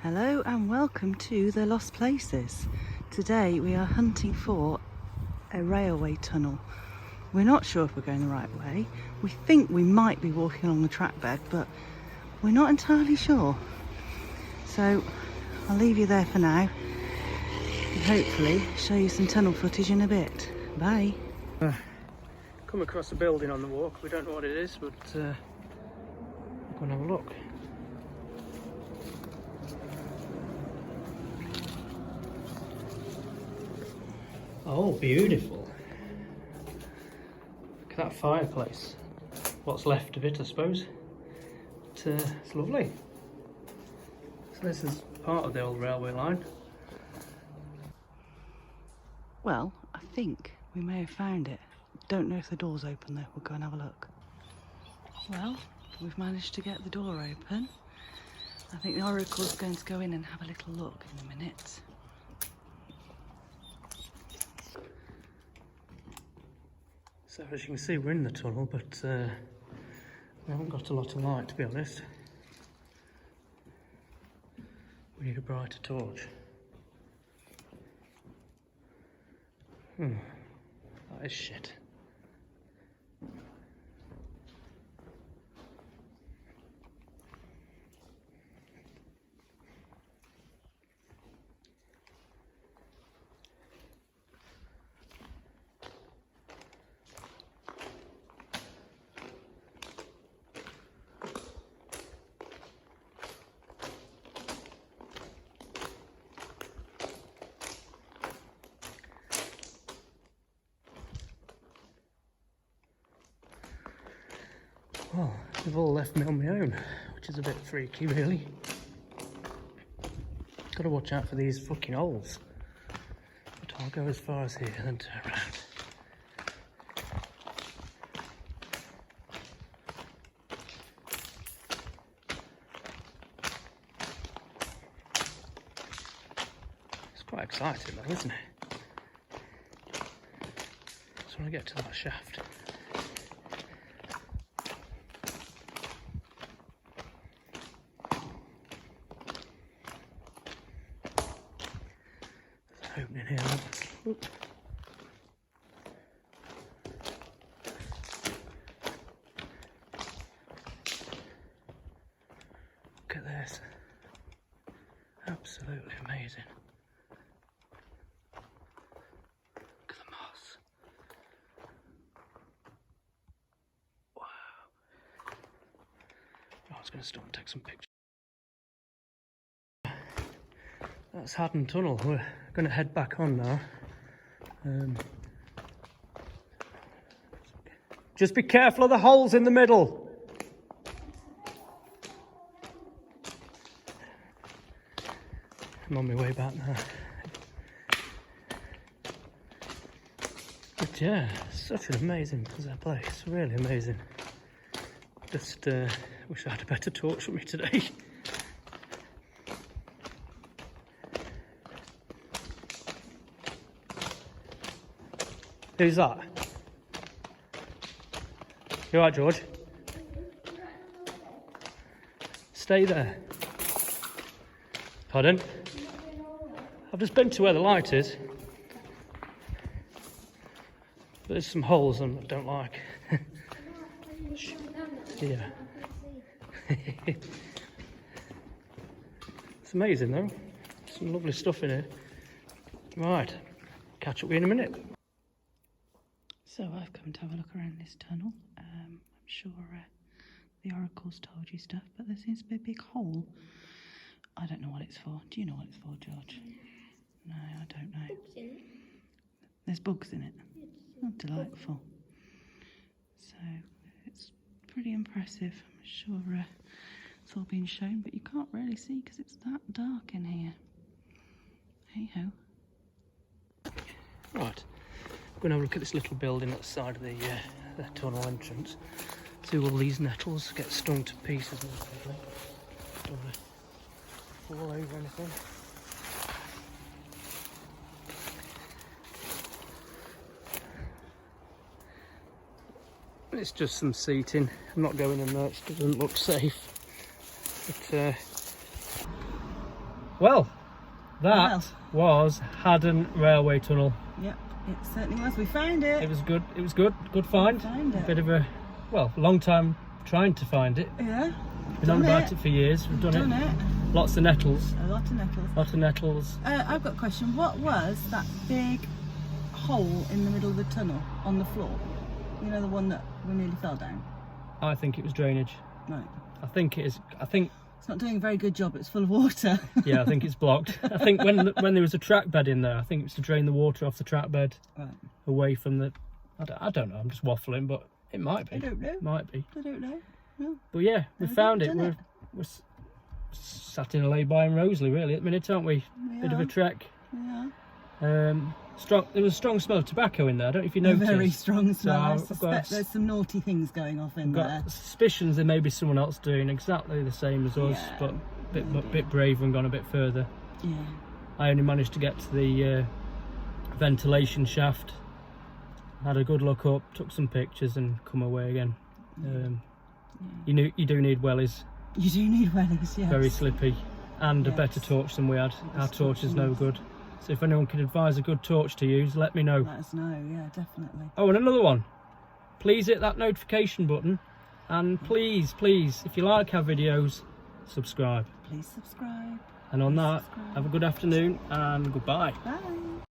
Hello and welcome to the Lost Places. Today we are hunting for a railway tunnel. We're not sure if we're going the right way. We think we might be walking along the track bed, but we're not entirely sure. So I'll leave you there for now and hopefully show you some tunnel footage in a bit. Bye. Come across a building on the walk. We don't know what it is, but we'll go and have a look. Oh, beautiful. Look at that fireplace. What's left of it, I suppose. But, it's lovely. So this is part of the old railway line. Well, I think we may have found it. Don't know if the door's open though. We'll go and have a look. Well, we've managed to get the door open. I think the oracle's going to go in and have a little look in a minute. So as you can see, we're in the tunnel, but we haven't got a lot of light, to be honest. We need a brighter torch. That is shit. Well, they've all left me on my own, which is a bit freaky, really. Got to watch out for these fucking holes. But I'll go as far as here and then turn around. It's quite exciting though, isn't it? Just want to get to that shaft. Opening here. Look at this. Absolutely amazing. Look at the moss. Wow. I was going to stop and take some pictures. That's Haddon Tunnel. We're going to head back on now. Just be careful of the holes in the middle. I'm on my way back now. But yeah, such an amazing place. Really amazing. Just wish I had a better torch with me today. Who's that? You alright, George? Stay there. Pardon? I've just been to where the light is. But there's some holes I don't like. Yeah. It's amazing though. Some lovely stuff in here. Right. Catch up with you in a minute. So I've come to have a look around this tunnel. I'm sure the oracle's told you stuff, but there seems to be a big hole. I don't know what it's for. Do you know what it's for, George? No, I don't know. Bugs in it. There's bugs in it. Oh, delightful. So it's pretty impressive. I'm sure it's all been shown, but you can't really see because it's that dark in here. Hey ho. Right. We're going to have a look at this little building at the side of the tunnel entrance. See all these nettles get stung to pieces. Don't want to fall over anything. It's just some seating. I'm not going in there, it doesn't look safe. But Well, that Well. was Haddon Railway Tunnel. Yep, it certainly was. We found it. It was good. It was good. Good find. Found it. Bit of a, well, long time trying to find it. Yeah. Been on about it for years. We've done it. Lots of nettles. A lot of nettles. Lots of nettles. I've got a question. What was that big hole in the middle of the tunnel on the floor? You know, the one that we nearly fell down? I think it was drainage. Right. I think it is. I think. It's not doing a very good job. It's full of water. Yeah, I think it's blocked. I think when there was a track bed in there, I think it's to drain the water off the track bed Right. away from the. I don't know. I'm just waffling, but it might be. I don't know. Might be. I don't know. No. But yeah, we We've found it. done it. We're sat in a lay-by in Rowsley, really, at the minute, aren't we? Bit of a trek. Yeah. Strong. There was a strong smell of tobacco in there. I don't know if you noticed. Very strong smell. I So I've got- suspect there's some naughty things going off in I've there. got suspicions there may be someone else doing exactly the same as us, Yeah, but bit braver and gone a bit further. Yeah. I only managed to get to the ventilation shaft, had a good look up, took some pictures and come away again. You do need wellies, You do need wellies, yes. very slippy, and a Yes. better torch than we had. Our This torch is no torch good. So if anyone can advise a good torch to use, let me know. Let us know, yeah, definitely. Oh, and another one. Please hit that notification button, and please, if you like our videos, subscribe. Please subscribe. And on that, Subscribe. have a good afternoon and goodbye. Bye.